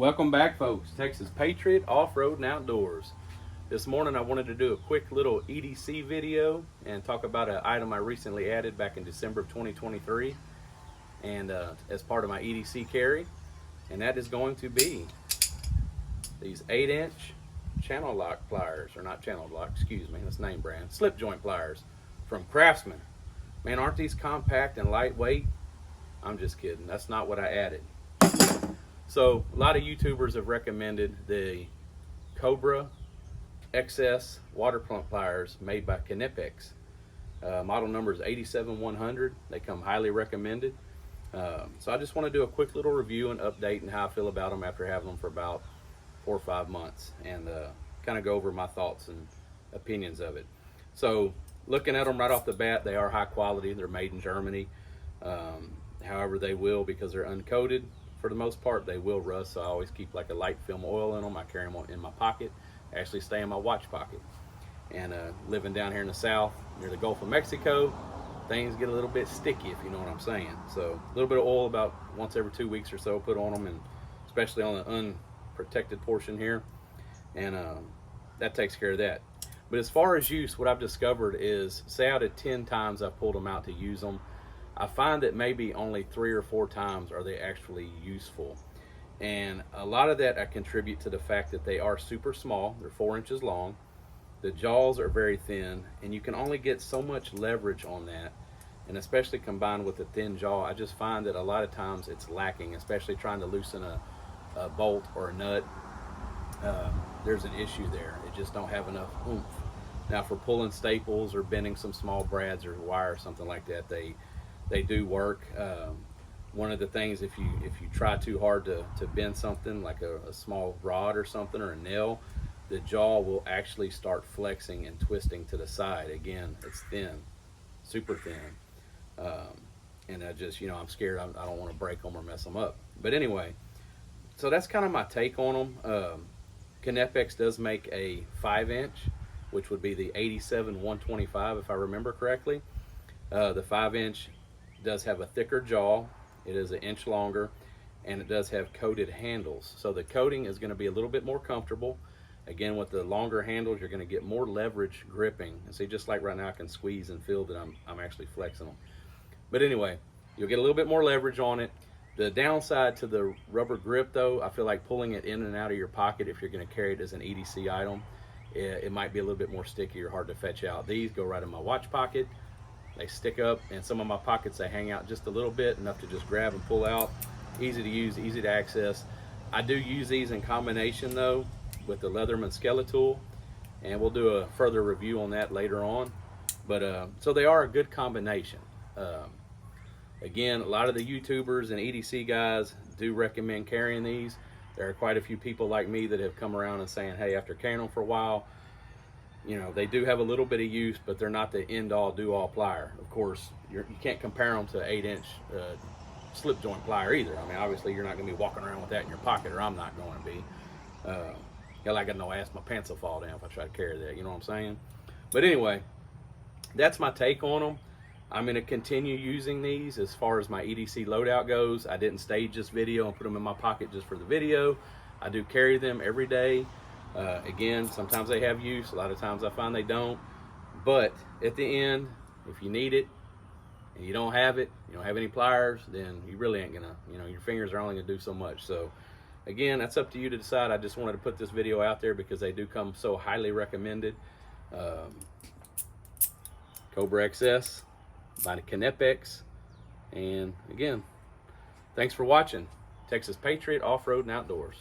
Welcome back, folks. Texas Patriot Off-Road and Outdoors. This morning I wanted to do a quick little EDC video and talk about an item I recently added back in December of 2023 and as part of my EDC carry, and that is going to be these 8-inch channel lock pliers, or not channel lock, excuse me, that's name brand, slip joint pliers from Craftsman. Man, aren't these compact and lightweight? I'm just kidding, that's not what I added. So a lot of YouTubers have recommended the Cobra XS water pump pliers made by Knipex. Model number is 87100. They come highly recommended. So I just want to do a quick little review and update and how I feel about them after having them for about 4 or 5 months, and kind of go over my thoughts and opinions of it. So looking at them right off the bat, they are high quality. They're made in Germany. However, they will, because they're uncoated, for the most part, they will rust. So I always keep like a light film oil in them. I carry them in my pocket. They actually stay in my watch pocket. And living down here in the south near the Gulf of Mexico, things get a little bit sticky, if you know what I'm saying. So a little bit of oil about once every 2 weeks or so put on them, and especially on the unprotected portion here, and that takes care of that. But as far as use, what I've discovered is, say out of 10 times I've pulled them out to use them, I find that maybe only 3 or 4 times are they actually useful. And a lot of that I contribute to the fact that they are super small. They're 4 inches long. The jaws are very thin, and you can only get so much leverage on that. And especially combined with the thin jaw, I just find that a lot of times it's lacking, especially trying to loosen a bolt or a nut. There's an issue there. It just don't have enough oomph. Now for pulling staples or bending some small brads or wire or something like that, they do work. One of the things, if you try too hard to bend something like a small rod or something, or a nail, the jaw will actually start flexing and twisting to the side. Again, it's thin, super thin, and I just, I'm scared I don't want to break them or mess them up. But anyway, so that's kind of my take on them. Knipex does make a 5-inch, which would be the 87125 if I remember correctly. The 5-inch does have a thicker jaw. It is 1 inch longer, and it does have coated handles. So the coating is going to be a little bit more comfortable. Again, with the longer handles, you're going to get more leverage gripping. And see, just like right now, I can squeeze and feel that I'm actually flexing them. But anyway, you'll get a little bit more leverage on it. The downside to the rubber grip, though, I feel like pulling it in and out of your pocket, if you're going to carry it as an EDC item, it might be a little bit more sticky or hard to fetch out. These go right in my watch pocket. They stick up, and some of my pockets, they hang out just a little bit, enough to just grab and pull out. Easy to use, easy to access. I do use these in combination, though, with the Leatherman Skeletal, and we'll do a further review on that later on. But so they are a good combination. Again, a lot of the YouTubers and EDC guys do recommend carrying these. There are quite a few people like me that have come around and saying, hey, after carrying them for a while, they do have a little bit of use, but they're not the end-all, do-all plier. Of course, you can't compare them to 8-inch slip joint plier either. I mean, obviously, you're not going to be walking around with that in your pocket, or I'm not going to be. Hell, I got no ass, my pants will fall down if I try to carry that, you know what I'm saying? But anyway, that's my take on them. I'm going to continue using these as far as my EDC loadout goes. I didn't stage this video and put them in my pocket just for the video. I do carry them every day. Again, sometimes they have use, a lot of times I find they don't. But at the end, if you need it and you don't have it, you don't have any pliers, then you really ain't gonna, your fingers are only gonna do so much. So again, that's up to you to decide. I just wanted to put this video out there because they do come so highly recommended. Cobra XS by Knipex. And again, thanks for watching. Texas Patriot Off-Road and Outdoors.